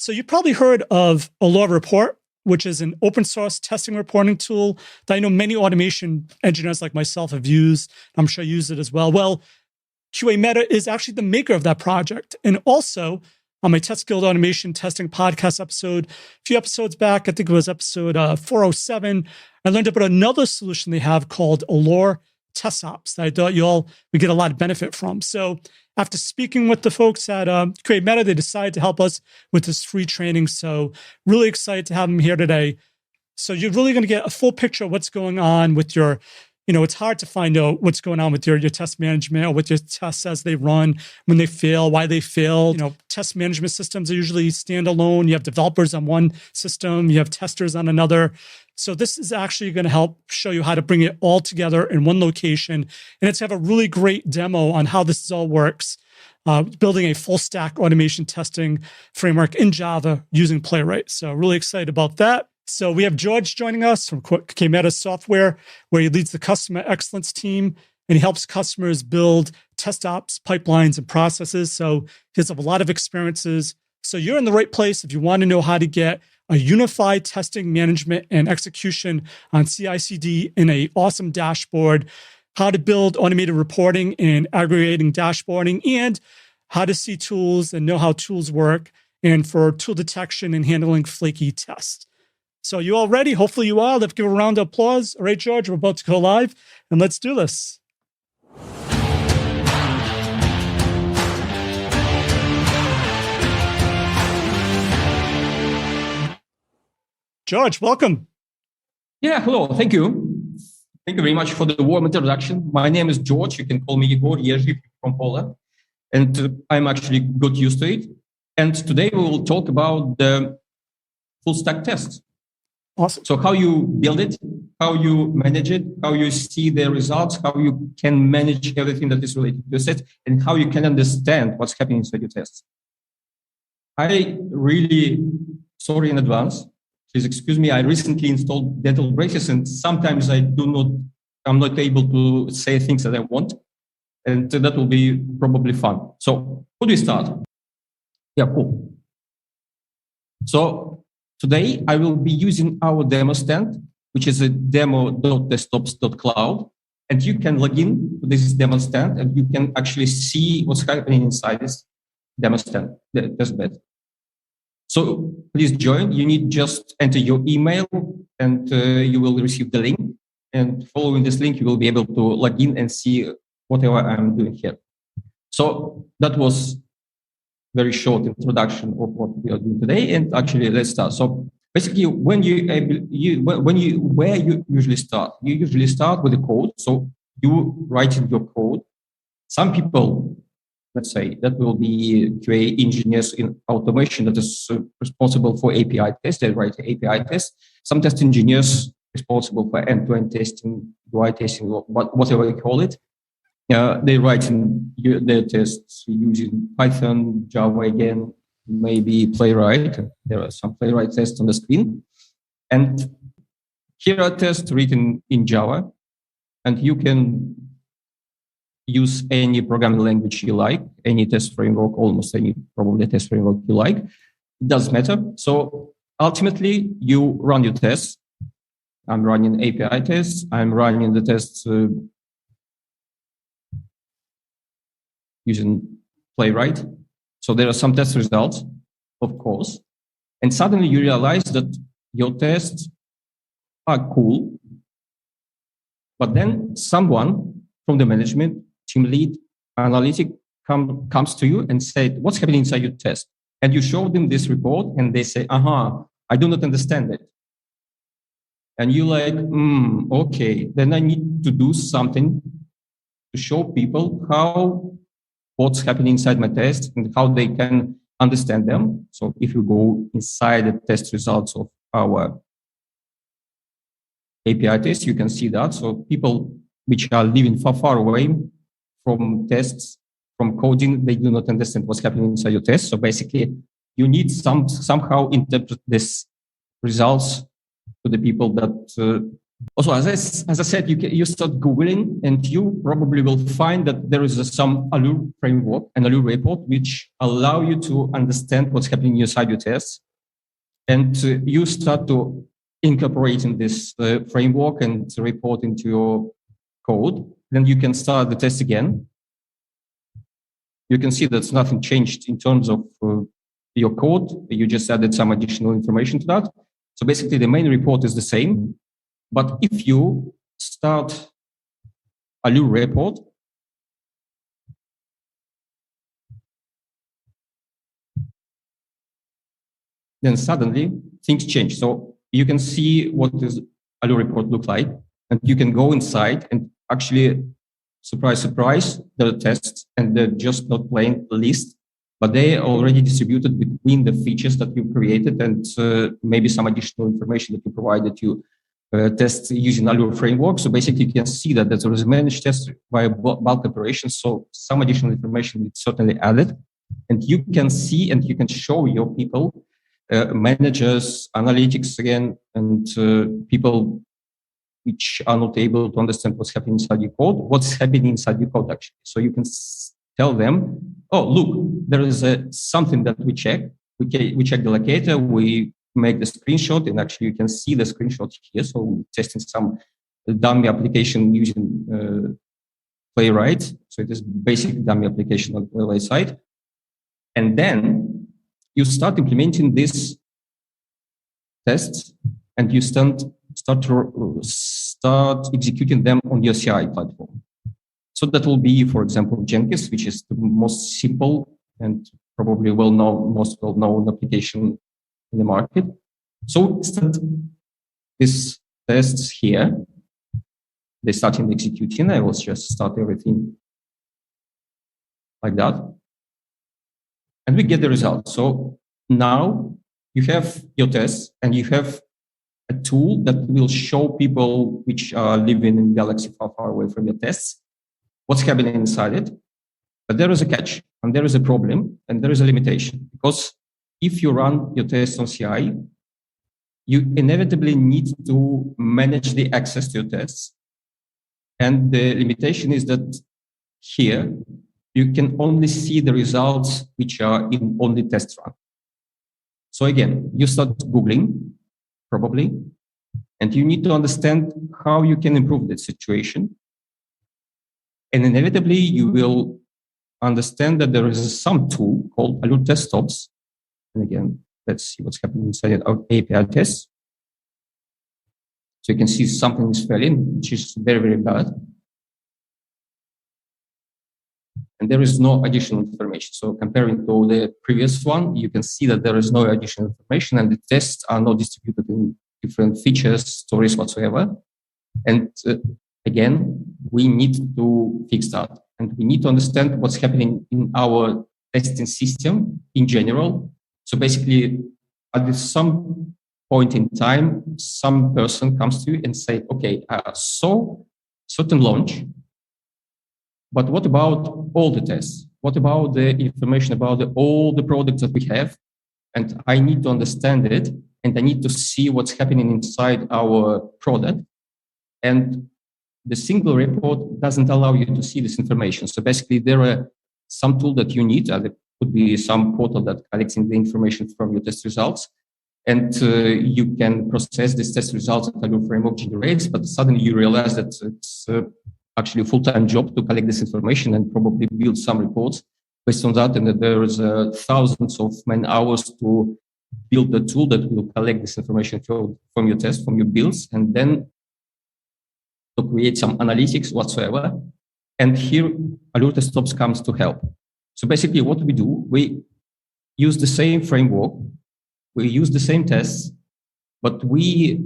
So you probably heard of Allure Report, which is an open source testing reporting tool that I know many automation engineers like myself have used. I'm sure you use it as well. Well, QA Meta is actually the maker of that project. And also on my Test Guild Automation Testing podcast episode, a few episodes back, I think it was episode 407, I learned about another solution they have called Allure Test Ops that I thought you all would get a lot of benefit from. So after speaking with the folks at QA Meta, they decided to help us with this free training. So really excited to have them here today. So you're really going to get a full picture of what's going on with your, it's hard to find out what's going on with your test management or with your tests as they run, when they fail, why they fail. Test management systems are usually standalone. You have developers on one system, you have testers on another. So this is actually going to help show you how to bring it all together in one location. And it's have a really great demo on how this all works, building a full stack automation testing framework in Java using Playwright. So really excited about that. So we have George joining us from QA Meta Software, where he leads the customer excellence team and he helps customers build test ops, pipelines, and processes. So he has a lot of experiences. So you're in the right place if you want to know how to get a unified testing management and execution on CI/CD in an awesome dashboard, how to build automated reporting and aggregating dashboarding, and how to see tools and know how tools work, and for tool detection and handling flaky tests. So you all ready? Hopefully you are. Let's give a round of applause. All right, George, we're about to go live, and let's do this. George, welcome. Yeah, hello. Thank you. Thank you very much for the warm introduction. My name is George. You can call me Igor Jerzy from Poland. And I'm actually got used to it. And today we will talk about the full stack test. Awesome. So how you build it, how you manage it, how you see the results, how you can manage everything that is related to the test, and how you can understand what's happening inside your tests. I really sorry in advance. Please excuse me. I recently installed dental braces, and sometimes I'm not able to say things that I want, and that will be probably fun. So, how do we start? Yeah, cool. So today I will be using our demo stand, which is a demo.desktops.cloud, and you can log in to this demo stand, and you can actually see what's happening inside this demo stand, the test bed. So please join. You need just enter your email and you will receive the link. And following this link, you will be able to log in and see whatever I'm doing here. So that was very short introduction of what we are doing today. And actually, let's start. So basically, where you usually start? You usually start with the code. So you write in your code. Some people, let's say, that will be QA engineers in automation that is responsible for API tests. They write API tests. Some test engineers responsible for end-to-end testing, UI testing, whatever you call it. They write in their tests using Python, Java again, maybe Playwright. There are some Playwright tests on the screen. And here are tests written in Java. And you can use any programming language you like, any test framework, almost any probably test framework you like. It doesn't matter. So ultimately, you run your tests. I'm running API tests. I'm running the tests using Playwright. So there are some test results, of course. And suddenly you realize that your tests are cool. But then someone from the management, team lead, analytic comes to you and said, what's happening inside your test? And you show them this report and they say, I do not understand it. And you're like, okay, then I need to do something to show people what's happening inside my test and how they can understand them. So if you go inside the test results of our API test, you can see that. So people which are living far away from tests, from coding, they do not understand what's happening inside your test. So basically, you need somehow interpret these results to the people that Also, as I said, you start Googling and you probably will find that there is some Allure framework and Allure report, which allow you to understand what's happening inside your tests. And you start to incorporate in this framework and report into your code. Then you can start the test again. You can see that nothing changed in terms of your code. You just added some additional information to that. So basically the main report is the same. But if you start Allure report, then suddenly things change. So you can see what does Allure report look like, and you can go inside and actually, surprise, surprise, there are tests, and they're just not plain list, but they are already distributed between the features that you created and maybe some additional information that you provided to test using Allure framework. So basically, you can see that there is a managed test via bulk operations. So some additional information is certainly added, and you can see and you can show your people, managers, analytics again, and people which are not able to understand what's happening inside your code, what's happening inside your code actually. So you can tell them, oh, look, there is something that we check. We check the locator, we make the screenshot, and actually you can see the screenshot here. So we're testing some dummy application using Playwright. So it is basic dummy application on the Playwright side. And then you start implementing these tests and you start executing them on your CI platform. So that will be, for example, Jenkins, which is the most simple and probably most well-known application in the market. So start these tests here. They start in executing. I will just start everything like that. And we get the result. So now you have your tests and you have a tool that will show people which are living in galaxy far, far away from your tests, what's happening inside it. But there is a catch and there is a problem and there is a limitation, because if you run your tests on CI, you inevitably need to manage the access to your tests. And the limitation is that here you can only see the results which are in only test run. So again, you start Googling, probably, and you need to understand how you can improve that situation. And inevitably, you will understand that there is some tool called Allure Desktops. And again, let's see what's happening inside our API tests. So you can see something is failing, which is very, very bad. And there is no additional information. So comparing to the previous one, you can see that there is no additional information and the tests are not distributed in different features, stories whatsoever. And again, we need to fix that. And we need to understand what's happening in our testing system in general. So basically, at some point in time, some person comes to you and say, okay, I saw certain launch, but what about all the tests? What about the information about all the products that we have? And I need to understand it, and I need to see what's happening inside our product. And the single report doesn't allow you to see this information. So basically, there are some tool that you need. There could be some portal that collecting the information from your test results. And you can process this test results that Allure framework generates, but suddenly you realize that it's actually a full-time job to collect this information and probably build some reports based on that. And that there is thousands of man hours to build the tool that will collect this information from your test, from your builds, and then to create some analytics whatsoever. And here, Allure Desktops comes to help. So basically what we do, we use the same framework, we use the same tests, but we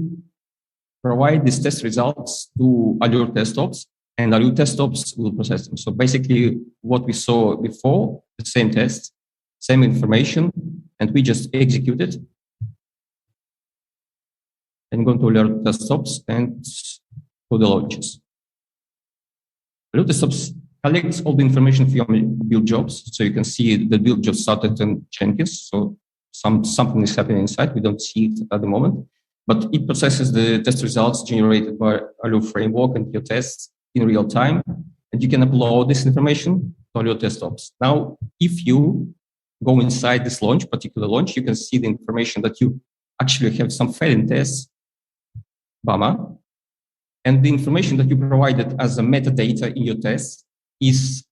provide these test results to Allure Desktops, and Allure Desktops will process them. So basically what we saw before, the same test, same information, and we just execute it. And go to Allure Desktops and to the launches. Allure Desktops collects all the information from your build jobs. So you can see the build job started in Jenkins. So something is happening inside. We don't see it at the moment. but it processes the test results generated by Allure framework and your tests in real time. And you can upload this information to Allure test ops. Now, if you go inside this particular launch, you can see the information that you actually have some failing tests, BAMA, and the information that you provided as a metadata in your test is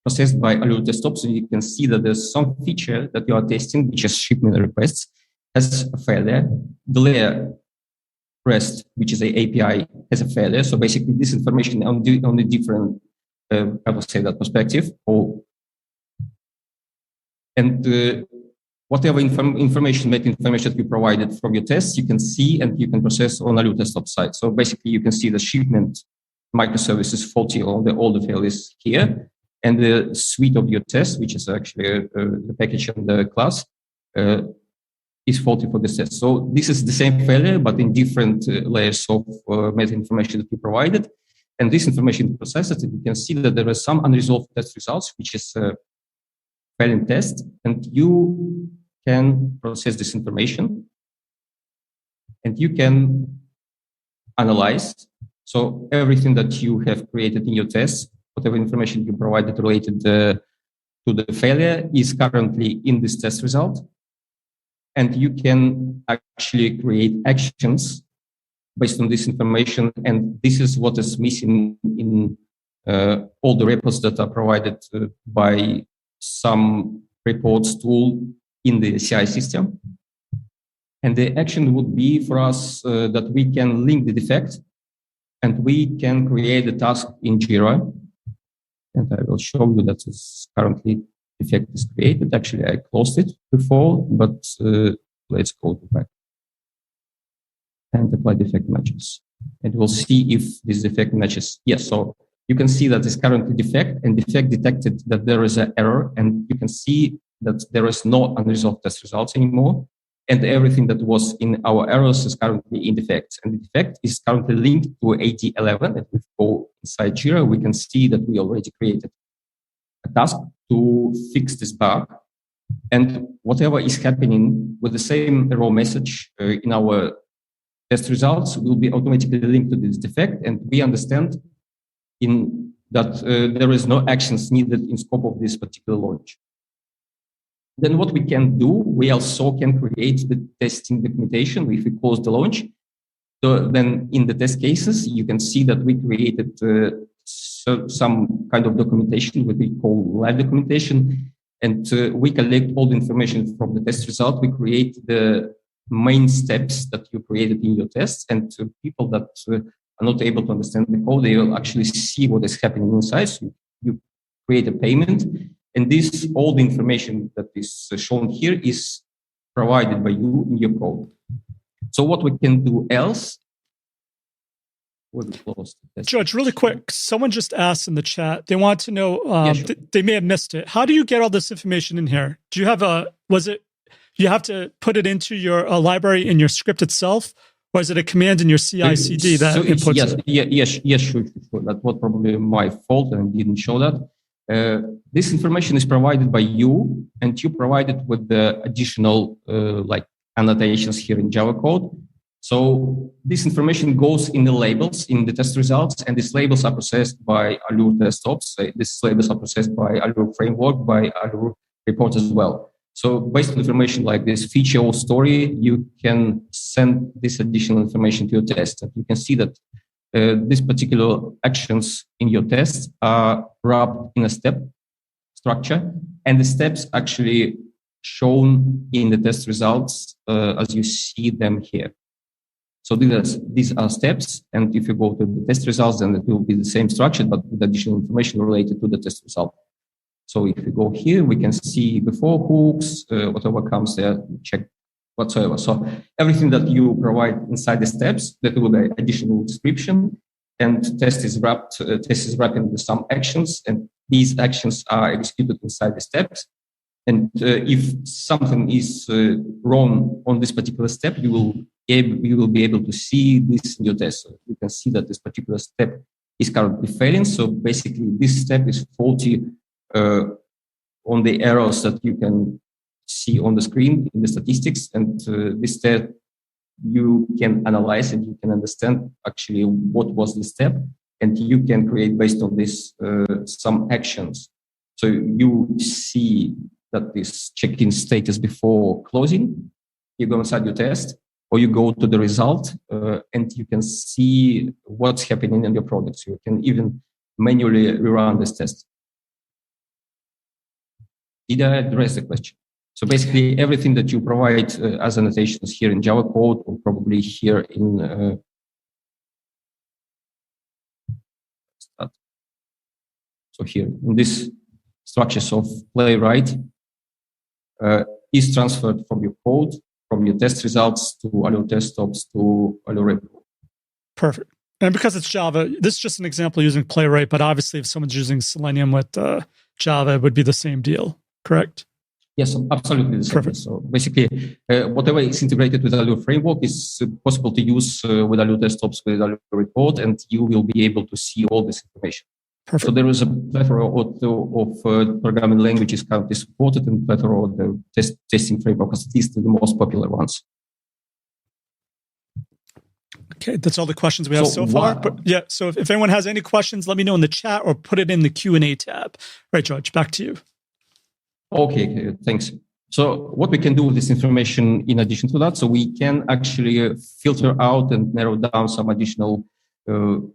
processed by Allure test ops. So you can see that there's some feature that you are testing, which is shipment requests, has a failure. The layer REST, which is an API, has a failure. So basically, this information on the different, I will say that perspective, whatever information that you provided from your tests, you can see and you can process on Allure test ops side. So basically, you can see the shipment microservice is faulty on all the failures here, and the suite of your tests, which is actually the package and the class, is faulty for this test. So this is the same failure, but in different layers of meta information that you provided. And this information processes, and you can see that there are some unresolved test results, which is failing test, and you can process this information and you can analyze. So everything that you have created in your test, whatever information you provided related to the failure is currently in this test result. And you can actually create actions based on this information. And this is what is missing in all the reports that are provided by some reports tool in the CI system. And the action would be for us that we can link the defect and we can create a task in Jira. And I will show you that it's currently defect is created. Actually, I closed it before, but let's go back and apply defect matches. And we'll see if this defect matches. Yes, so you can see that it's currently defect, and defect detected that there is an error, and you can see that there is no unresolved test results anymore. And everything that was in our errors is currently in defect. And the defect is currently linked to AD11. If we go inside Jira, we can see that we already created a task to fix this bug. And whatever is happening with the same error message in our test results will be automatically linked to this defect. And we understand that there is no actions needed in scope of this particular launch. Then what we can do, we also can create the testing documentation if we close the launch. So then in the test cases, you can see that we created some kind of documentation, what we call live documentation. And we collect all the information from the test result. We create the main steps that you created in your tests. And to people that are not able to understand the code, they will actually see what is happening inside. So you create a payment. And this, all the information that is shown here is provided by you in your code. So what we can do else? George, really quick, someone just asked in the chat, they want to know, sure. They may have missed it. How do you get all this information in here? Do you have you have to put it into your library in your script itself? Or is it a command in your CI/CD that inputs it? Yes, sure. That was probably my fault and I didn't show that. This information is provided by you, and you provide it with the additional annotations here in Java code. So this information goes in the labels in the test results, and these labels are processed by Allure test ops. These labels are processed by Allure framework, by Allure report as well. So based on information like this feature or story, you can send this additional information to your test. And you can see that these particular actions in your test are wrapped in a step structure, and the steps actually shown in the test results as you see them here. So these are steps, and if you go to the test results, then it will be the same structure, but with additional information related to the test result. So if you go here, we can see before hooks, whatever comes there, check whatsoever. So everything that you provide inside the steps, that will be additional description, and test is wrapped into some actions, and these actions are executed inside the steps. And if something is wrong on this particular step, you will be able to see this in your test. So you can see that this particular step is currently failing. So basically, this step is faulty on the errors that you can see on the screen in the statistics, and this step you can analyze and you can understand actually what was the step, and you can create based on this some actions. So you see that this check-in status before closing, you go inside your test, or you go to the result, and you can see what's happening in your product. So you can even manually rerun this test. Did I address the question? So basically, everything that you provide as annotations here in Java code, or probably here in so here in this structures of Playwright is transferred from your code, from your test results to all your test stops to all your repo. Perfect. And because it's Java, this is just an example using Playwright, but obviously if someone's using Selenium with Java, it would be the same deal, correct? Yes, absolutely the same. Perfect. So basically, whatever is integrated with Allure framework is possible to use with Allure desktops, with Allure report, and you will be able to see all this information. Perfect. So there is a plethora of programming languages currently supported, and plethora of the testing frameworks, at least the most popular ones. Okay, that's all the questions we have so far. But yeah, so if anyone has any questions, let me know in the chat or put it in the Q&A tab. Right, George, back to you. Okay, thanks. So what we can do with this information in addition to that, so we can actually filter out and narrow down some additional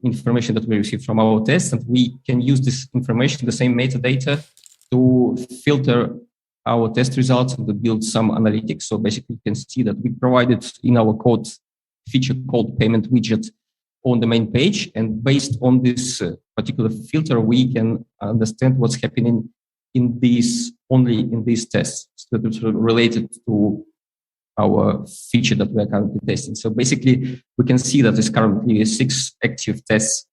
information that we receive from our tests, and we can use this information, the same metadata, to filter our test results and to build some analytics. So basically, you can see that we provided in our code feature called payment widget on the main page, and based on this particular filter, we can understand what's happening in these tests that is related to our feature that we are currently testing. So basically, we can see that there's currently 6 active tests.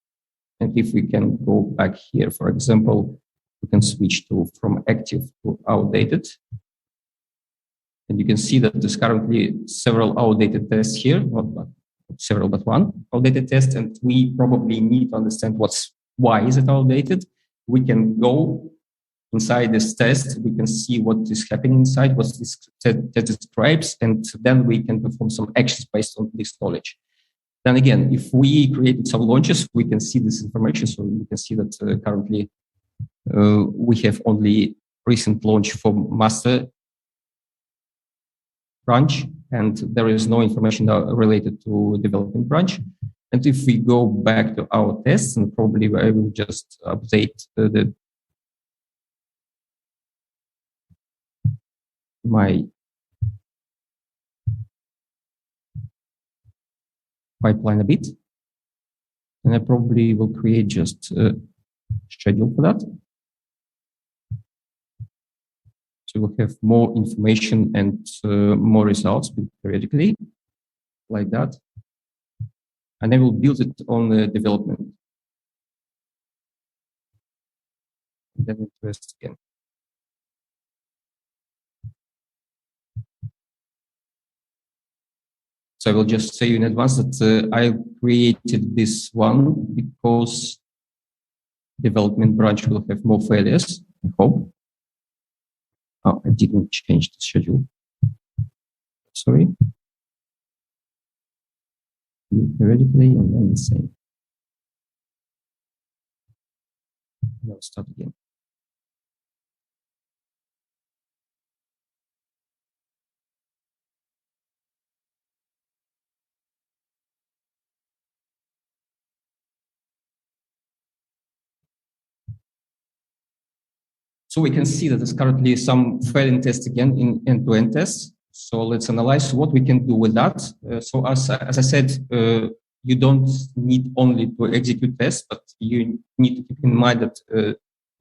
And if we can go back here, for example, we can switch from active to outdated. And you can see that there's currently several outdated tests here, not several, but one outdated test. And we probably need to understand why is it outdated. We can go inside this test, we can see what is happening inside, what this test describes, and then we can perform some actions based on this knowledge. Then again, if we created some launches, we can see this information. So we can see that currently we have only recent launch for master branch, and there is no information related to development branch. And if we go back to our tests, and probably I will just update my pipeline a bit, and I probably will create just a schedule for that. So we'll have more information and more results periodically, like that. And I will build it on the development. And then test again. So I will just say in advance that I created this one because development branch will have more failures, I hope. Oh, I didn't change the schedule. Sorry. Periodically and then the same. And I'll start again. So we can see that there's currently some failing tests again in end-to-end tests. So let's analyze what we can do with that. So as I said, you don't need only to execute tests, but you need to keep in mind that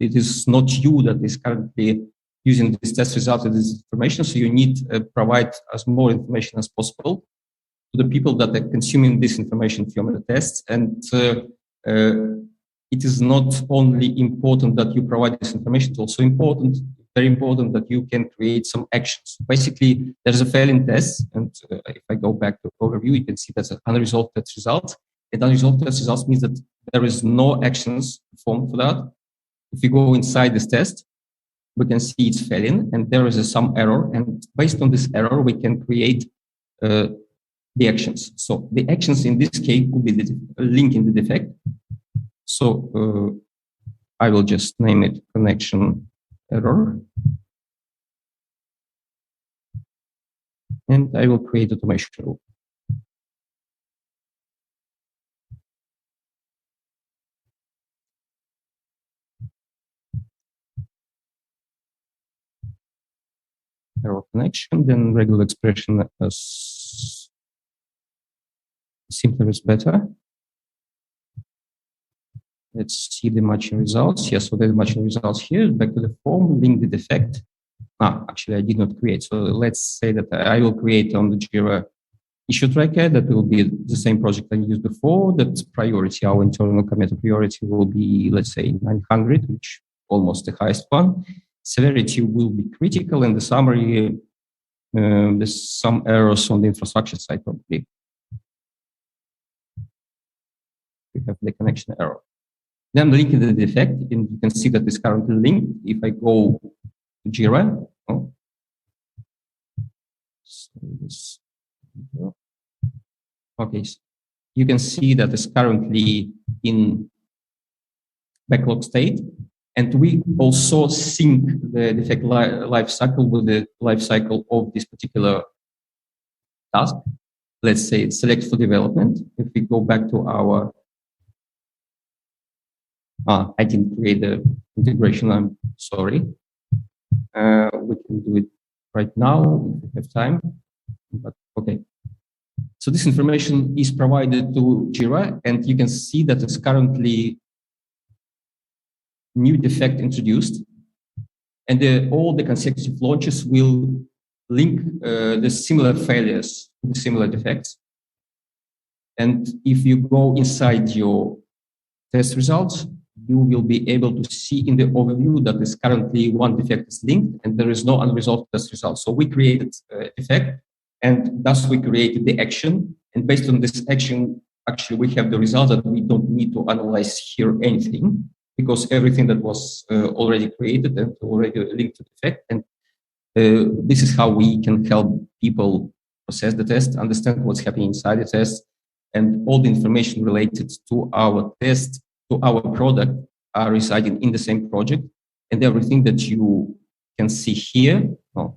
it is not you that is currently using this test result and this information. So you need to provide as more information as possible to the people that are consuming this information from the tests. And it is not only important that you provide this information, it's also important, very important that you can create some actions. Basically, there's a failing test, and if I go back to overview, you can see that's an unresolved test result. And unresolved test results means that there is no actions performed for that. If you go inside this test, we can see it's failing, and there is some error. And based on this error, we can create the actions. So the actions in this case will be the link in the defect. So I will just name it connection error. And I will create automation rule. Error connection, then regular expression as simpler is better. Let's see the matching results. Yes, so the matching results here. Back to the form, link the defect. Actually, I did not create. So let's say that I will create on the Jira issue tracker. That will be the same project I used before. That priority, our internal commit priority will be, let's say, 900, which almost the highest one. Severity will be critical, and the summary, there's some errors on the infrastructure side probably. We have the connection error. Then linking the defect, and you can see that it's currently linked. If I go to Jira, okay, so you can see that it's currently in backlog state. And we also sync the defect life cycle with the life cycle of this particular task. Let's say select for development. If we go back to our, I didn't create the integration, I'm sorry. We can do it right now if we have time, but okay. So this information is provided to Jira, and you can see that it's currently new defect introduced, and all the consecutive launches will link the similar failures to the similar defects. And if you go inside your test results, you will be able to see in the overview that is currently one defect is linked and there is no unresolved test result. So we created a defect, and thus we created the action. And based on this action, actually we have the result that we don't need to analyze here anything, because everything that was already created and already linked to the defect. And this is how we can help people process the test, understand what's happening inside the test, and all the information related to our test, to our product, are residing in the same project. And everything that you can see here,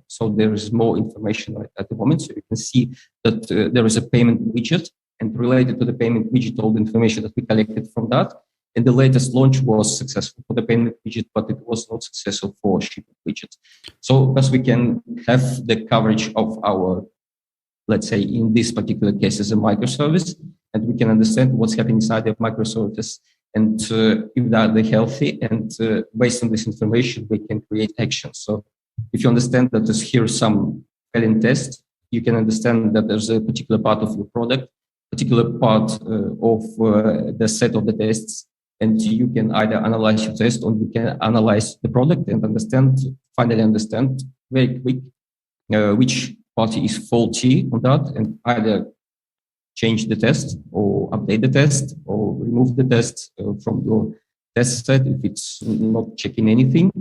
so there is more information at the moment. So you can see that there is a payment widget, and related to the payment widget, all the information that we collected from that. And the latest launch was successful for the payment widget, but it was not successful for shipping widget. So thus we can have the coverage of our, let's say in this particular case, as a microservice, and we can understand what's happening inside the microservice, and if they're healthy, and based on this information, we can create actions. So if you understand that there's here some failing test, you can understand that there's a particular part of your product, particular part of the set of the tests, and you can either analyze your test or you can analyze the product and finally understand very quick which party is faulty on that, and either change the test or update the test or remove the test from your test set if it's not checking anything.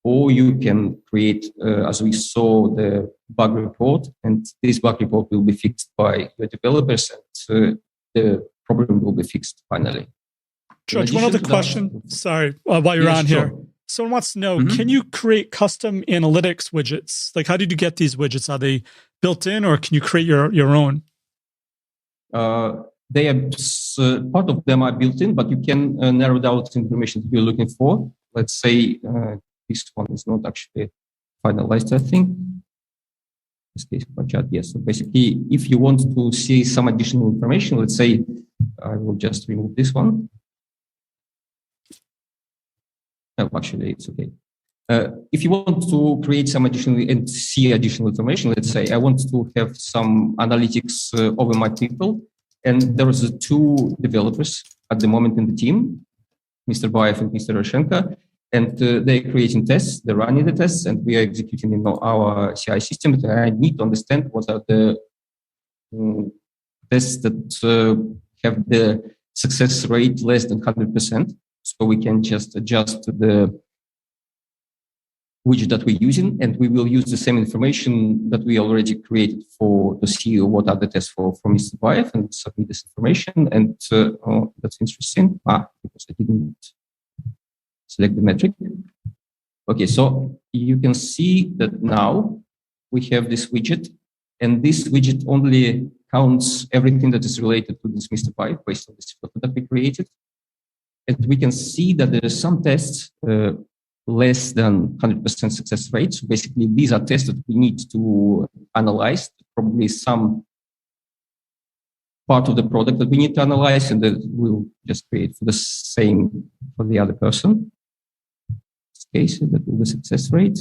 Or you can create, as we saw, the bug report, and this bug report will be fixed by your developers, and the problem will be fixed finally. George, one other question. Sorry, while you're on here. Someone wants to know, can you create custom analytics widgets? Like, how did you get these widgets? Are they built in, or can you create your own? They are, part of them are built in, but you can narrow down the information that you're looking for. Let's say this one is not actually finalized, I think. In this case, chat, yes. So basically, if you want to see some additional information, let's say I will just remove this one. No, actually, it's okay. If you want to create some additional and see additional information, let's say I want to have some analytics over my people, and there is two developers at the moment in the team, Mr. Bayev and Mr. Roshenko, and they're creating tests, they're running the tests, and we are executing in our CI system. And I need to understand what are the tests that have the success rate less than 100%. So we can just adjust the widget that we're using, and we will use the same information that we already created to see what are the tests for Mr. Bayev and submit this information. And that's interesting. Because I didn't select the metric. Okay, so you can see that now we have this widget, and this widget only counts everything that is related to this Mr. Bayev based on this filter that we created. And we can see that there are some tests less than 100% success rate. So basically, these are tests that we need to analyze, probably some part of the product that we need to analyze, and that we'll just create for the same for the other person. In this case, that will be success rate.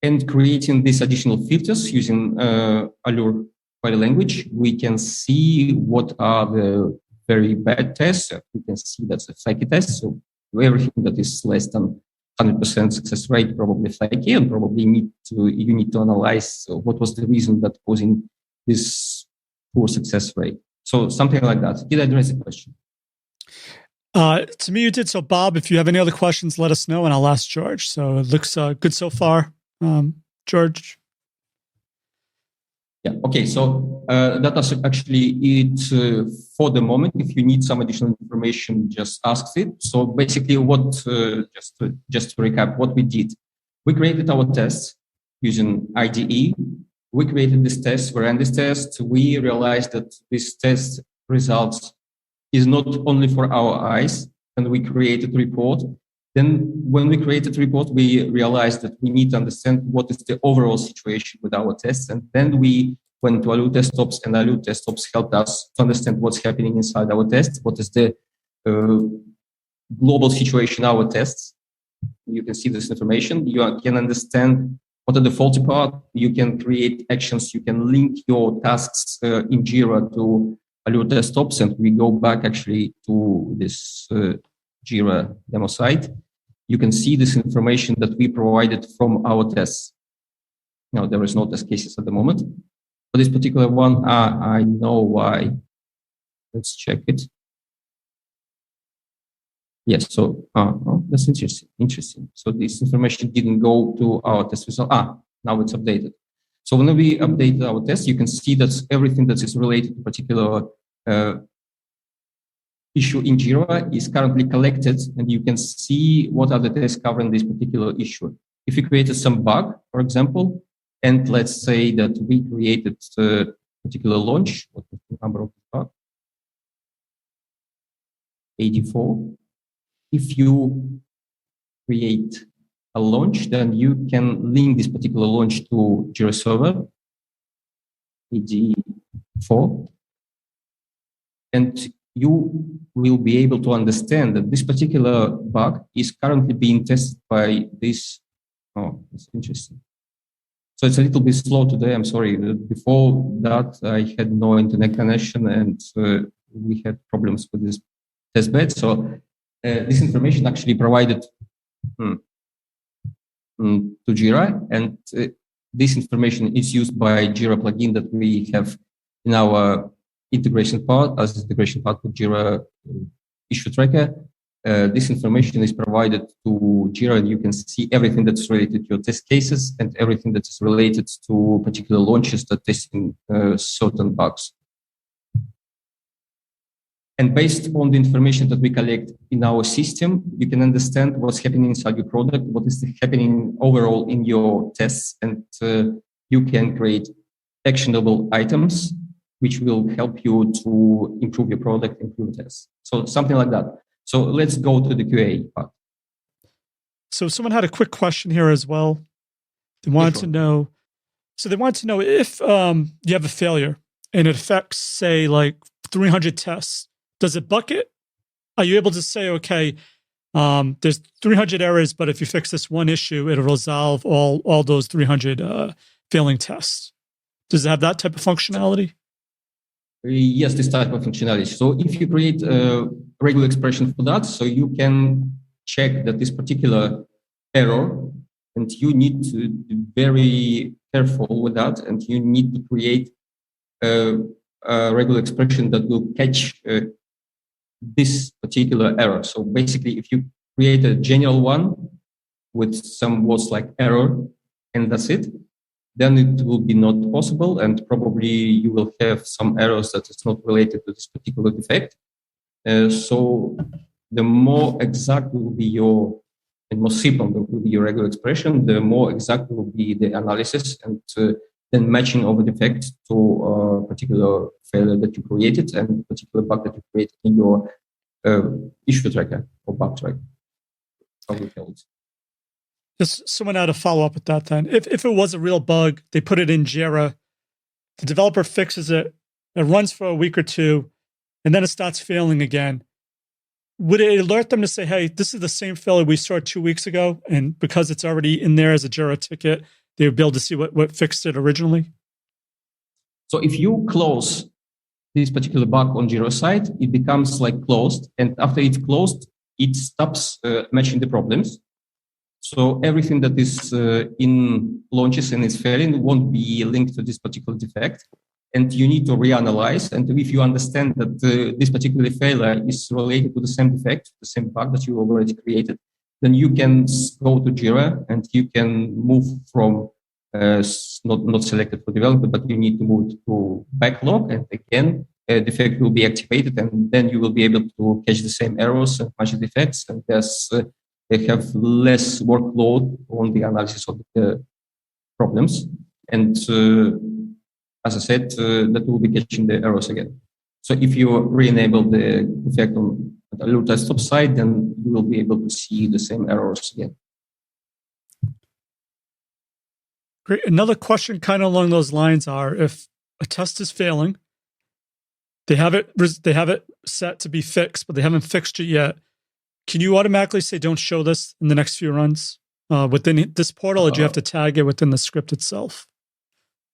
And creating these additional filters using Allure query language, we can see what are the very bad tests. We can see that's a flaky test. So everything that is less than 100% success rate, probably flaky, and probably you need to analyze what was the reason that causing this poor success rate. So something like that. Did I address the question? To me, you did. So, Bob, if you have any other questions, let us know, and I'll ask George. So it looks good so far. George? Yeah, okay, so that was actually it for the moment. If you need some additional information, just ask it. So basically just to recap what we did. We created our tests using IDE. We created this test, we ran this test. We realized that this test results is not only for our eyes, and we created a report. Then when we created the report, we realized that we need to understand what is the overall situation with our tests. And then we went to Allure desktops, and Allure desktops helped us to understand what's happening inside our tests, what is the global situation in our tests. You can see this information. You can understand what are the faulty parts. You can create actions. You can link your tasks in Jira to Allure desktops. And we go back actually to this Jira demo site. You can see this information that we provided from our tests. Now, there is no test cases at the moment. For this particular one, I know why. Let's check it. Yes, so that's interesting. So this information didn't go to our test result. Now it's updated. So when we update our test, you can see that everything that is related to particular issue in Jira is currently collected, and you can see what are the tests covering this particular issue. If you created some bug, for example, and let's say that we created a particular launch, what is the number of the bug? 84. If you create a launch, then you can link this particular launch to Jira server, AD4, and you will be able to understand that this particular bug is currently being tested by this. Oh, that's interesting. So it's a little bit slow today. I'm sorry. Before that, I had no internet connection, and we had problems with this test bed. So this information actually provided to Jira, and this information is used by Jira plugin that we have in our integration part with Jira issue tracker. This information is provided to Jira, and you can see everything that's related to your test cases and everything that is related to particular launches that testing certain bugs. And based on the information that we collect in our system, you can understand what's happening inside your product, what is happening overall in your tests, and you can create actionable items which will help you to improve your product, improve tests. So something like that. So let's go to the QA part. So someone had a quick question here as well. They wanted to know. So they wanted to know if you have a failure and it affects, say, like 300 tests. Does it bucket? Are you able to say, okay, there's 300 errors, but if you fix this one issue, it'll resolve all those 300 failing tests? Does it have that type of functionality? Yes, this type of functionality. So if you create a regular expression for that, so you can check that this particular error, and you need to be very careful with that, and you need to create a regular expression that will catch this particular error. So basically, if you create a general one with some words like error and that's it, then it will be not possible, and probably you will have some errors that is not related to this particular defect. So the more exact will be your, and more simple will be your regular expression, the more exact will be the analysis, and then matching of the defect to a particular failure that you created and a particular bug that you created in your issue tracker or bug tracker. How we call it. Just someone had to follow up with that then. If it was a real bug, they put it in Jira, the developer fixes it, it runs for a week or two, and then it starts failing again. Would it alert them to say, hey, this is the same failure we saw 2 weeks ago? And because it's already in there as a Jira ticket, they would be able to see what fixed it originally? So if you close this particular bug on Jira side, it becomes like closed. And after it's closed, it stops matching the problems. So everything that is in launches and is failing won't be linked to this particular defect. And you need to reanalyze. And if you understand that this particular failure is related to the same defect, the same bug that you already created, then you can go to Jira and you can move from not selected for development, but you need to move to backlog. And again, a defect will be activated, and then you will be able to catch the same errors and match the defects. And they have less workload on the analysis of the problems. And as I said, that will be catching the errors again. So if you re-enable the effect on the alert desktop side, then you will be able to see the same errors again. Great. Another question kind of along those lines are, if a test is failing, they have it set to be fixed, but they haven't fixed it yet. Can you automatically say, don't show this in the next few runs within this portal, or do you have to tag it within the script itself?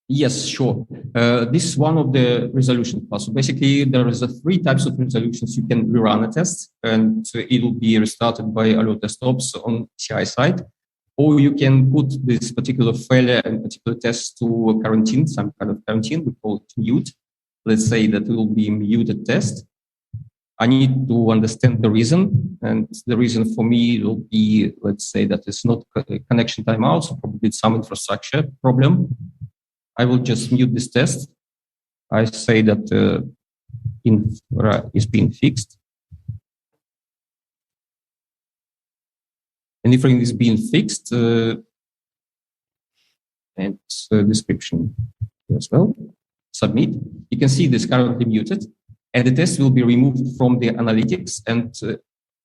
Yes, sure. This is one of the resolution parts. So basically, there is 3 types of resolutions. You can rerun a test, and it will be restarted by alert desktops on CI side. Or you can put this particular failure and particular test to a quarantine, some kind of quarantine. We call it mute. Let's say that it will be muted test. I need to understand the reason, and the reason for me will be, let's say that it's not a connection timeout, so probably it's some infrastructure problem. I will just mute this test. I say that infra is being fixed. And if it is being fixed, and description as well, submit. You can see this currently muted, and the test will be removed from the analytics, and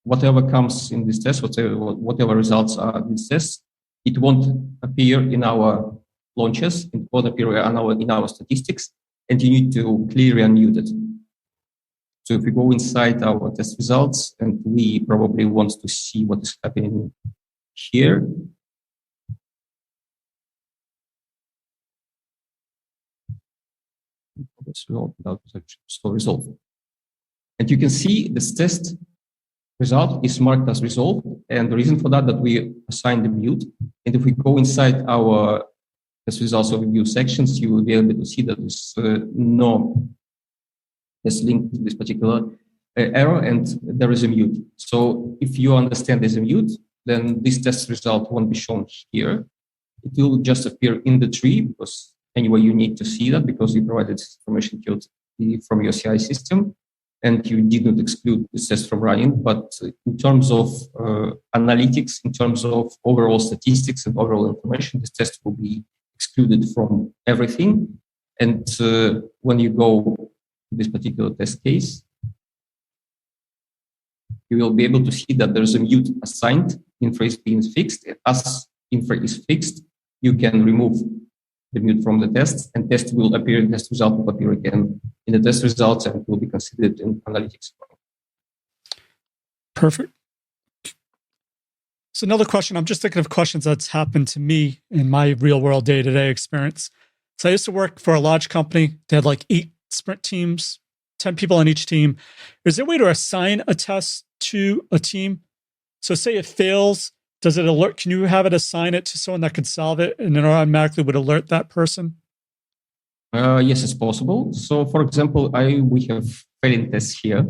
whatever comes in this test, whatever results are in this test, it won't appear in our launches, it won't appear in our statistics, and you need to clearly unmute it. So if we go inside our test results, and we probably want to see what is happening here. So resolve. And you can see this test result is marked as resolved. And the reason for that we assign the mute. And if we go inside our test results overview sections, you will be able to see that there's no is linked to this particular error, and there is a mute. So if you understand there's a mute, then this test result won't be shown here. It will just appear in the tree, because anyway, you need to see that because you provided this information code from your CI system, and you did not exclude this test from running. But in terms of analytics, in terms of overall statistics and overall information, this test will be excluded from everything. And when you go this particular test case, you will be able to see that there's a mute assigned. Infra is being fixed. As infra is fixed, you can remove the mute from the test, and test will appear, test result will appear again in the test results, and will be considered in analytics. Perfect. So another question, I'm just thinking of questions that's happened to me in my real world day-to-day experience. So I used to work for a large company. They had like 8 sprint teams, 10 people on each team. Is there a way to assign a test to a team? So say it fails, does it alert? Can you have it assign it to someone that could solve it, and it automatically would alert that person? Yes, it's possible. So for example, we have failing tests here.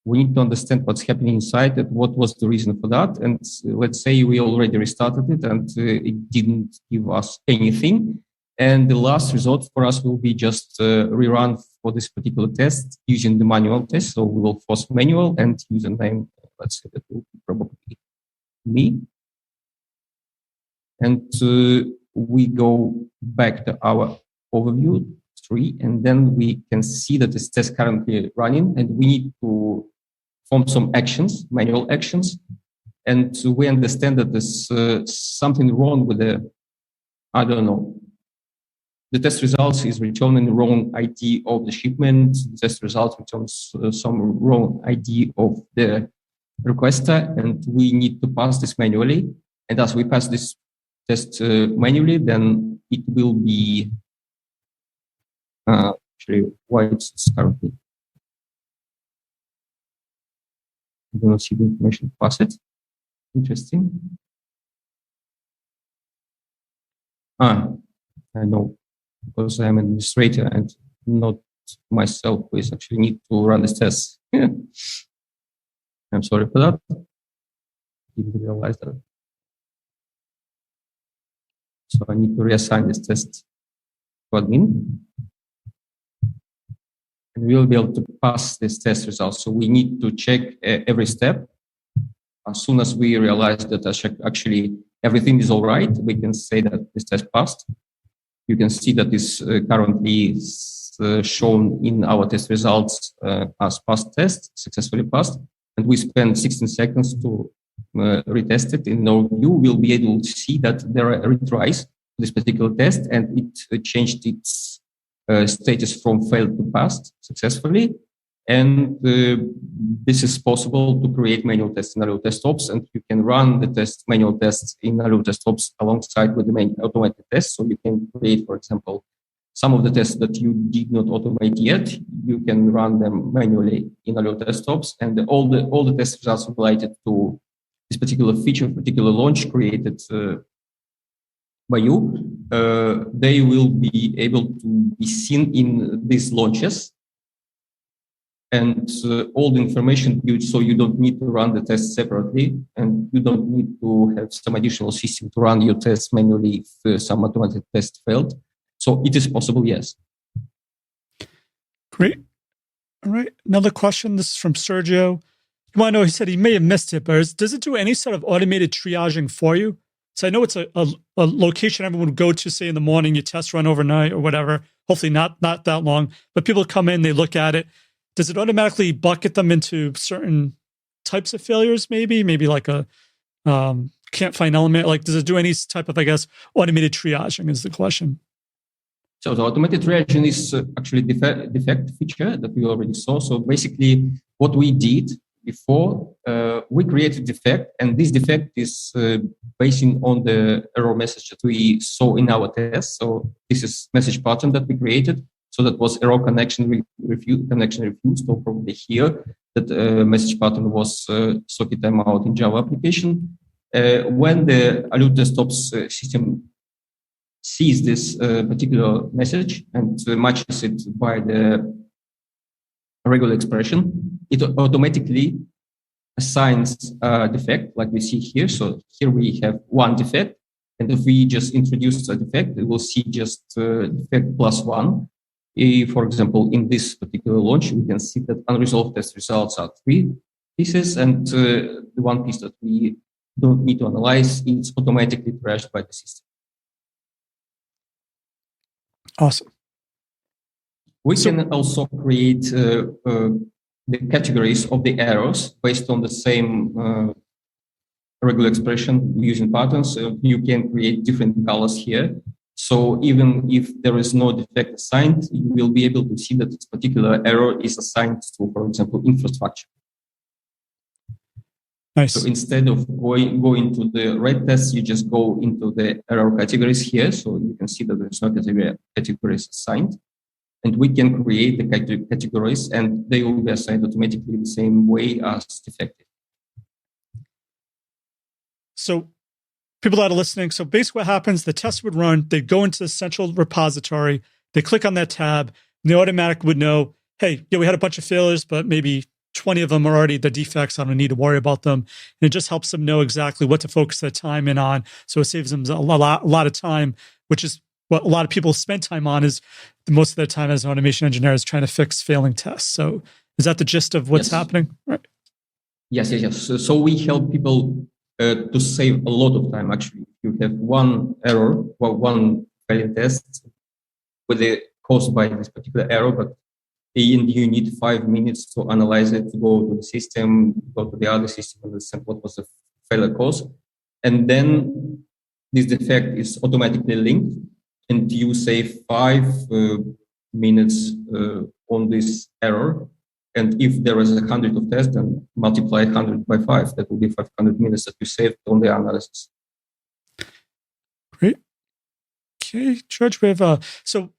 we need to understand what's happening inside and what was the reason for that. And let's say we already restarted it and it didn't give us anything. And the last result for us will be just rerun for this particular test using the manual test. So we will force manual and username, let's say that will be probably me. And we go back to our overview tree, and then we can see that this test currently running, and we need to form some actions, manual actions. And we understand that there's something wrong with the, I don't know, the test results is returning the wrong ID of the shipment. The test result returns some wrong ID of the requester, and we need to pass this manually. And as we pass this test manually, then it will be actually why it's currently. I do not see the information to pass it. Interesting. I know, because I'm an administrator and not myself who is actually need to run this test. I'm sorry for that. Didn't realize that. So I need to reassign this test to admin. And we'll be able to pass this test result. So we need to check every step. As soon as we realize that actually everything is all right, we can say that this test passed. You can see that this currently is shown in our test results as passed test, successfully passed. And we spend 16 seconds to retest it. In our view, we'll be able to see that there are retries to this particular test, and it changed its status from failed to passed successfully. And this is possible to create manual tests in Aleo test ops, and you can run the manual tests in Aleo test ops alongside with the main automated tests. So you can create, for example, some of the tests that you did not automate yet. You can run them manually in Aleo test ops, and all the test results related to this particular feature, particular launch created by you, they will be able to be seen in these launches. And all the information, so you don't need to run the test separately, and you don't need to have some additional system to run your tests manually if some automated test failed. So it is possible, yes. Great. All right. Another question. This is from Sergio. You want to know, he said he may have missed it, but does it do any sort of automated triaging for you? So I know it's a location everyone would go to, say in the morning, you test run overnight or whatever, hopefully not that long, but people come in, they look at it. Does it automatically bucket them into certain types of failures, maybe like a can't find element? Like, does it do any type of, I guess, automated triaging is the question. So the automated triaging is actually defect feature that we already saw. So basically what we did before, we created defect, and this defect is basing on the error message that we saw in our test. So this is message pattern that we created. So that was error connection refused, or probably here that message pattern was socket timeout in Java application. When the Aleo test ops system sees this particular message and matches it by the regular expression, it automatically assigns a defect like we see here. So here we have one defect, and if we just introduce a defect, it will see just defect plus one. For example, in this particular launch, we can see that unresolved test results are 3 pieces, and the one piece that we don't need to analyze is automatically trashed by the system. Awesome. We can also create the categories of the errors based on the same regular expression using patterns. You can create different colors here. So even if there is no defect assigned, you will be able to see that this particular error is assigned to, for example, infrastructure. Nice. So instead of going to the red test, you just go into the error categories here. So you can see that there's no categories assigned. And we can create the categories, and they will be assigned automatically the same way as defective. So people that are listening, so basically what happens, the test would run, they'd go into the central repository, they click on that tab, and the automatic would know, hey, yeah, we had a bunch of failures, but maybe 20 of them are already the defects. I don't need to worry about them. And it just helps them know exactly what to focus their time in on. So it saves them a lot of time, which is what a lot of people spend time on, is most of their time as an automation engineer is trying to fix failing tests. So is that the gist of what's happening? Right. Yes. So we help people to save a lot of time. Actually, you have one error, one failing test with it caused by this particular error, but you need 5 minutes to analyze it, to go to the system, go to the other system, understand what was the failure cause. And then this defect is automatically linked, and you save 5 minutes on this error. And if there is 100 of tests, then multiply 100 by 5. That will be 500 minutes that you saved on the analysis. Great. Okay, George, we have so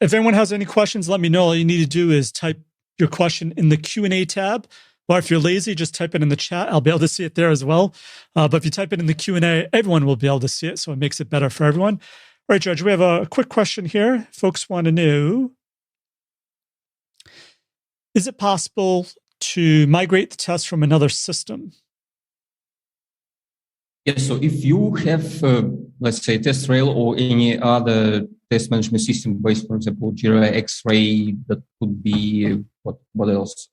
if anyone has any questions, let me know. All you need to do is type your question in the Q&A tab. Or if you're lazy, just type it in the chat. I'll be able to see it there as well. But if you type it in the Q&A, everyone will be able to see it. So it makes it better for everyone. All right, George, we have a quick question here. Folks want to know, is it possible to migrate the test from another system? Yes, so if you have, let's say, TestRail or any other test management system based, for example, Jira, X-Ray, that could be, what else?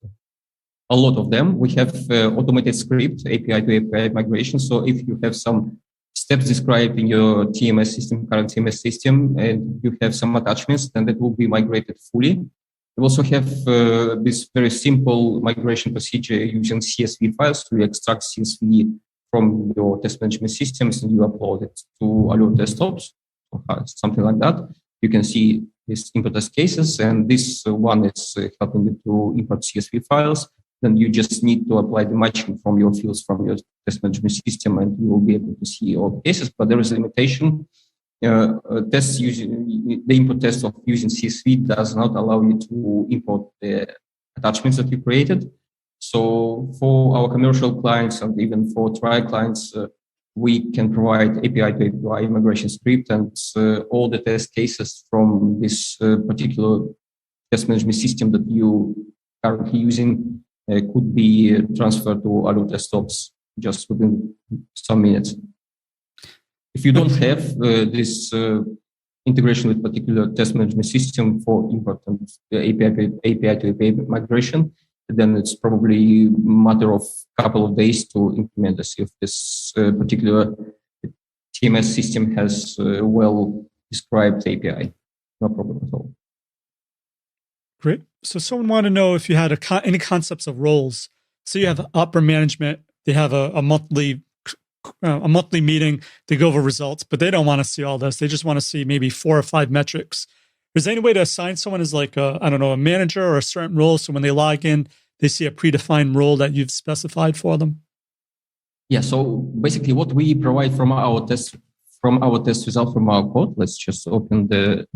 A lot of them. We have automated script, API to API migration. So if you have some steps described in your TMS system, current TMS system, and you have some attachments, then that will be migrated fully. We also have this very simple migration procedure using CSV files. So you extract CSV from your test management systems and you upload it to Allure desktops, or something like that. You can see these import test cases, and this one is helping you to import CSV files. Then you just need to apply the matching from your fields from your test management system, and you will be able to see all the cases. But there is a limitation. Tests using the input test of using CSV does not allow you to import the attachments that you created. So for our commercial clients and even for trial clients, we can provide API to API migration script, and all the test cases from this particular test management system that you currently using could be transferred to Allure desktops just within some minutes. If you don't have this integration with particular test management system for important API to API migration, then it's probably a matter of a couple of days to implement this if this particular TMS system has well described API. No problem at all. Great. So someone wanted to know if you had any concepts of roles. So you have upper management, they have a monthly meeting, they go over results, but they don't want to see all this. They just want to see maybe 4 or 5 metrics. Is there any way to assign someone as like a manager or a certain role, so when they log in, they see a predefined role that you've specified for them? Yeah. So basically, what we provide from our test result from our code. Let's just open the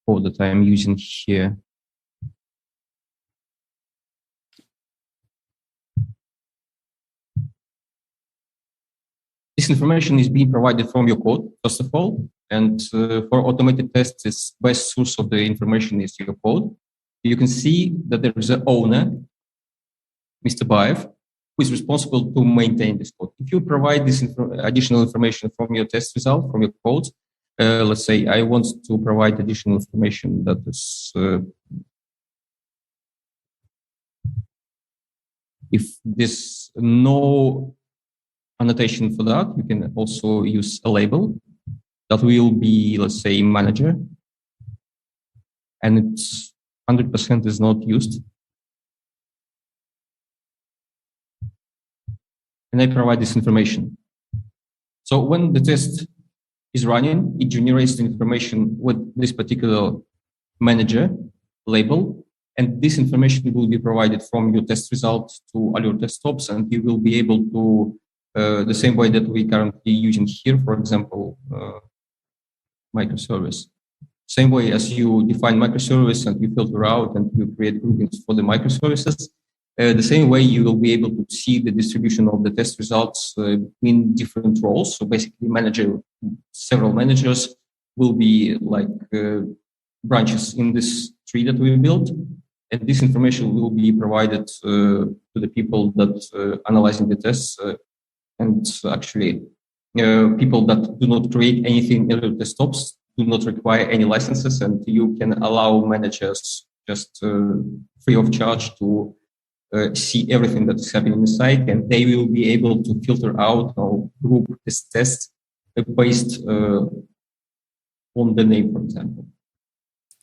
code that I'm using here. This information is being provided from your code, first of all, and for automated tests, the best source of the information is your code. You can see that there is an owner, Mr. Baev, who is responsible to maintain this code. If you provide this additional information from your test result, from your code, let's say I want to provide additional information that is, if there's no annotation for that, you can also use a label that will be, let's say, manager, and it's 100% is not used. And I provide this information. So when the test is running, it generates the information with this particular manager label, and this information will be provided from your test result to Allure desktops, and you will be able to the same way that we currently using here, for example, microservice. Same way as you define microservice and you filter out and you create groupings for the microservices, the same way you will be able to see the distribution of the test results in different roles. So basically, several managers will be like branches in this tree that we built. And this information will be provided to the people that analyzing the tests, and actually people that do not create anything in the desktops do not require any licenses, and you can allow managers just free of charge to see everything that is happening inside, and they will be able to filter out or group this test based on the name, for example.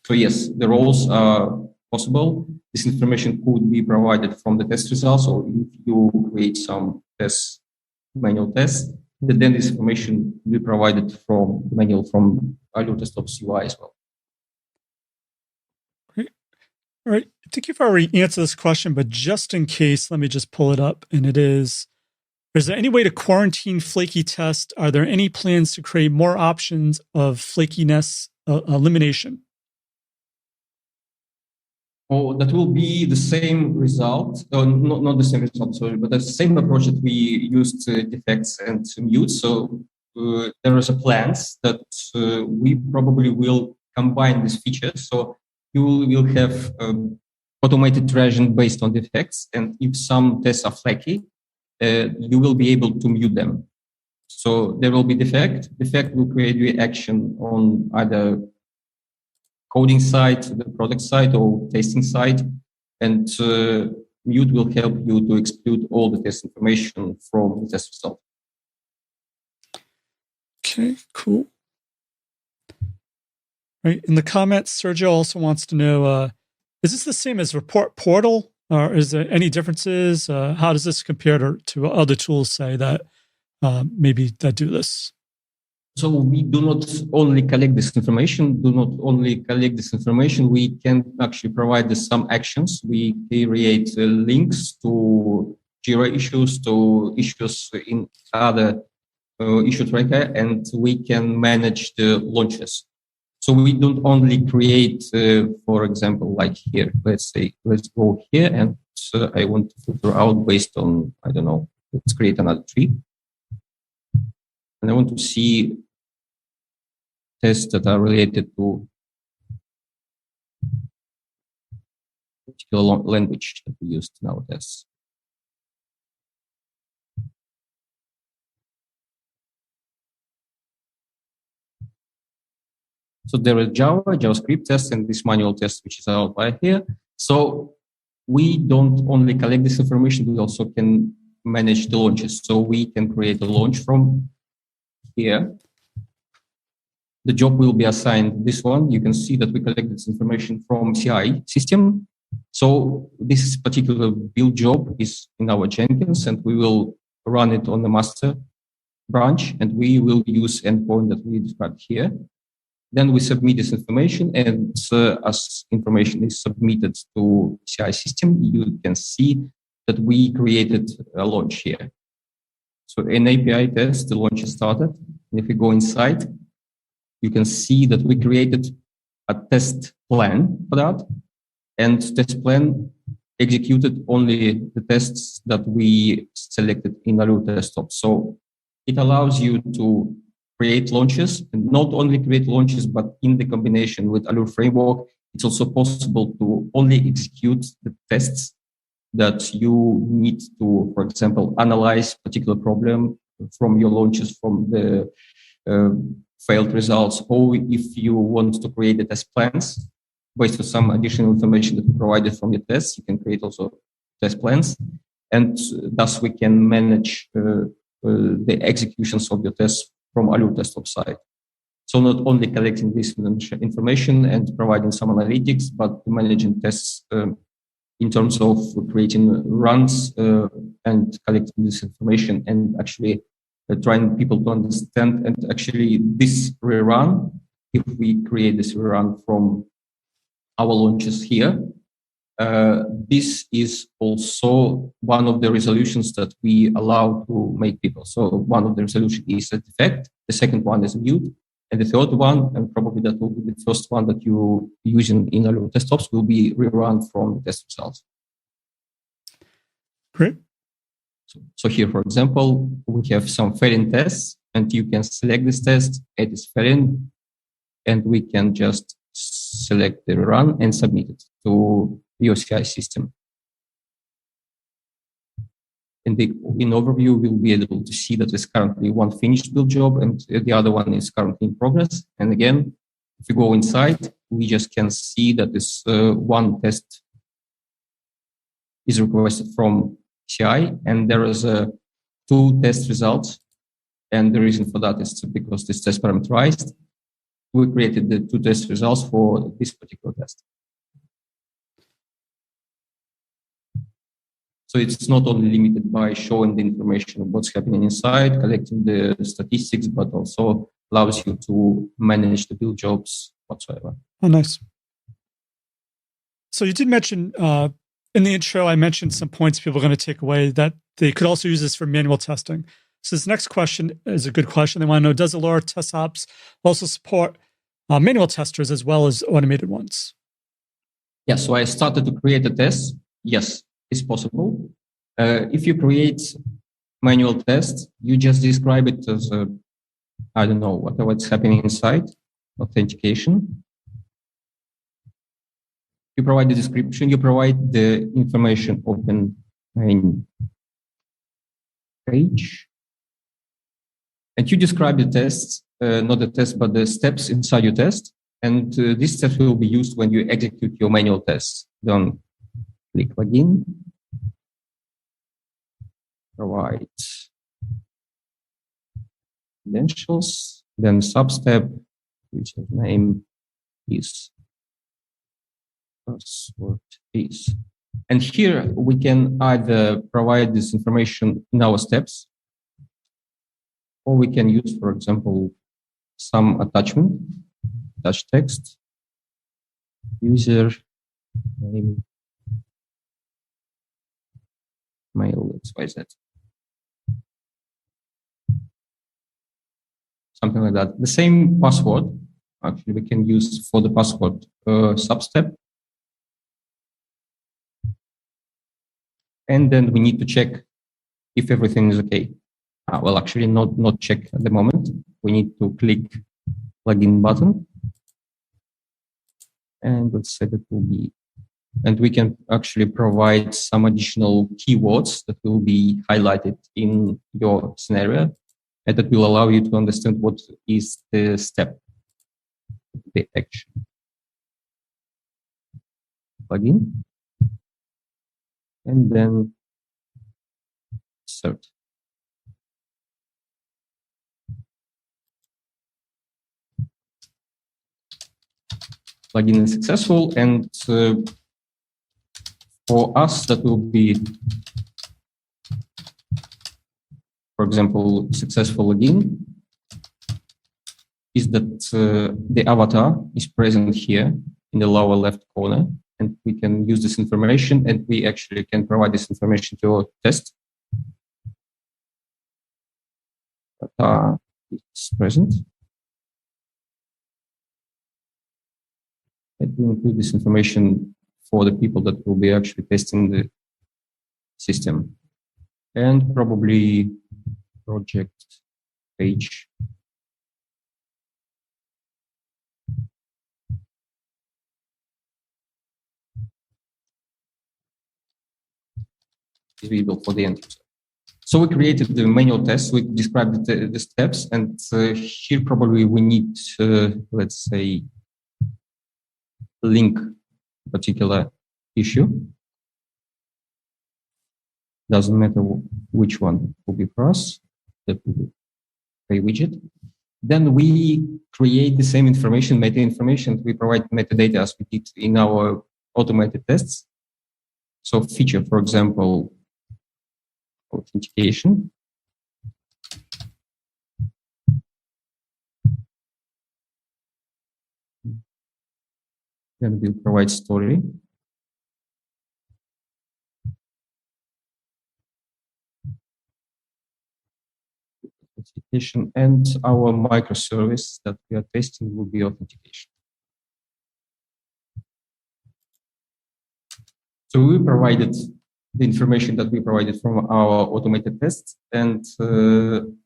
So yes, the roles are possible. This information could be provided from the test results, or if you create some tests, manual tests, then this information will be provided from the manual from Alert Desktops UI as well. Great. All right. I think you've already answered this question, but just in case, let me just pull it up. And it is there any way to quarantine flaky tests? Are there any plans to create more options of flakiness elimination? Oh, that will be the same result. Not the same result, sorry, but the same approach that we used defects and mute. So there is a plans that we probably will combine these features. So you will have automated triaging based on defects, and if some tests are flaky, you will be able to mute them. So there will be defect. Defect will create the action on either coding side, the product side, or testing side, and mute will help you to exclude all the test information from the test result. Okay, cool. Right. In the comments, Sergio also wants to know, is this the same as Report Portal, or is there any differences? How does this compare to other tools, say, that maybe that do this? So we do not only collect this information, we can actually provide some actions. We create links to Jira issues, to issues in other issue tracker, and we can manage the launches. So we don't only create, for example, like here, let's go here, and I want to filter out based on, I don't know, let's create another tree. And I want to see tests that are related to particular language that we used in our tests. So there are JavaScript tests, and this manual test, which is outlined here. So we don't only collect this information, we also can manage the launches. So we can create a launch from here. The job will be assigned this one. You can see that we collect this information from CI system. So this particular build job is in our Jenkins, and we will run it on the master branch, and we will use endpoint that we described here. Then we submit this information, and as information is submitted to CI system, you can see that we created a launch here. So in API test, the launch is started. And if you go inside, you can see that we created a test plan for that, and test plan executed only the tests that we selected in Alert Desktop. So it allows you to create launches, and not only create launches, but in the combination with Alert Framework, it's also possible to only execute the tests that you need to, for example, analyze particular problem from your launches, from the failed results, or if you want to create the test plans based on some additional information that we provided from your tests, you can create also test plans, and thus we can manage the executions of your tests from Alert Desktop side. So not only collecting this information and providing some analytics, but managing tests in terms of creating runs and collecting this information, and actually trying people to understand. And actually this rerun, if we create this rerun from our launches here, this is also one of the resolutions that we allow to make people. So one of the resolutions is a defect, the second one is a mute, and the third one, and probably that will be the first one that you use in Alert Desktops, will be rerun from the test results. Great. So here, for example, we have some failing tests, and you can select this test, it is failing, and we can just select the run and submit it to your CI system. In overview, we'll be able to see that there's currently one finished build job and the other one is currently in progress. And again, if you go inside, we just can see that this one test is requested from CI, and there is two test results. And the reason for that is because this test parameterized. We created the two test results for this particular test. So it's not only limited by showing the information of what's happening inside, collecting the statistics, but also allows you to manage the build jobs whatsoever. Oh, nice. So you did mention in the intro, I mentioned some points people are going to take away that they could also use this for manual testing. So this next question is a good question. They want to know, does Allura Test Ops also support manual testers as well as automated ones? Yeah, so I started to create a test. Yes, it's possible. If you create manual test, you just describe it as I don't know, what's happening inside, authentication. You provide the description, you provide the information open in page. And you describe the tests, not the test, but the steps inside your test. And these steps will be used when you execute your manual tests. Then click login, provide credentials, then substep, which name is password is. And here we can either provide this information in our steps, or we can use, for example, some attachment, attach text, user name, mail, XYZ. Something like that. The same password, actually, we can use for the password substep. And then we need to check if everything is okay. Well, actually, not check at the moment. We need to click login button. And let's say that will be, and we can actually provide some additional keywords that will be highlighted in your scenario, and that will allow you to understand what is the step, the action. Login. And then insert. Login is successful, and for us, that will be, for example, successful login is that the avatar is present here in the lower left corner, and we can use this information, and we actually can provide this information to our test. Avatar is present. And we include this information for the people that will be actually testing the system. And probably project page. Is visible for the end user. So we created the manual test, we described the steps, and here probably we need, let's say, link a particular issue. Doesn't matter which one will be for us. That will be a widget. Then we create the same information, meta information. We provide metadata as we did in our automated tests. So feature, for example, authentication. Then we'll provide story. Authentication, and our microservice that we are testing will be authentication. So we provided the information that we provided from our automated tests, and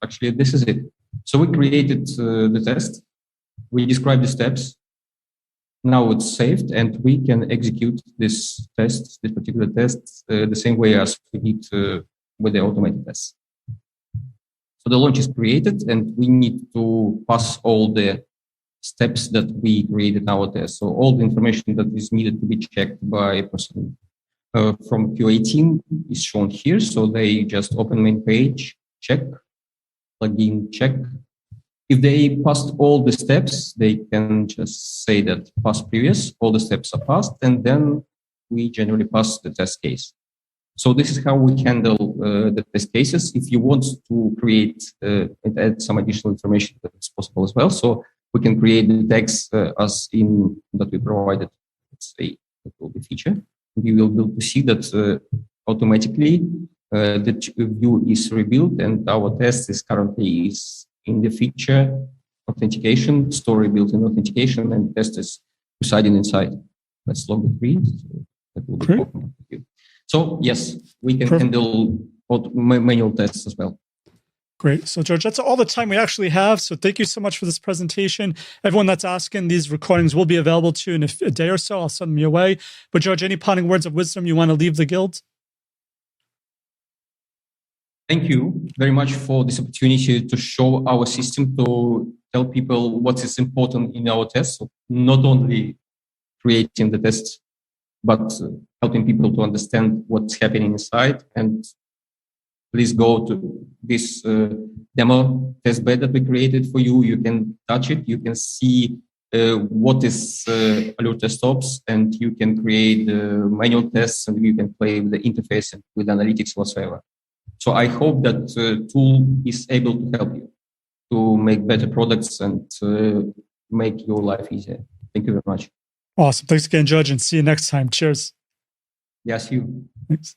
actually this is it. So we created the test, we described the steps, now it's saved, and we can execute this particular test, the same way as we did with the automated tests. So the launch is created, and we need to pass all the steps that we created in our test. So all the information that is needed to be checked by a person from QA team is shown here. So they just open main page, check, plugin, check. If they passed all the steps, they can just say that pass previous, all the steps are passed, and then we generally pass the test case. So this is how we handle the test cases. If you want to create and add some additional information, that's possible as well. So we can create the tags as in that we provided. Let's say that will be feature. You will be able to see that automatically the view is rebuilt, and our test is currently in the feature authentication, story built-in authentication, and test is residing inside. Let's log the tree. So that will be open. So yes, we can handle manual tests as well. Great. So George, that's all the time we actually have. So thank you so much for this presentation. Everyone that's asking, these recordings will be available to you in a day or so. I'll send them your way. But George, any parting words of wisdom you want to leave the guild? Thank you very much for this opportunity to show our system, to tell people what is important in our tests. So not only creating the tests, but helping people to understand what's happening inside. And please go to this demo test bed that we created for you. You can touch it. You can see what is Allure Test Ops, and you can create manual tests, and you can play with the interface and with analytics whatsoever. So I hope that tool is able to help you to make better products and make your life easier. Thank you very much. Awesome. Thanks again, George, and see you next time. Cheers. Yes, you. Thanks.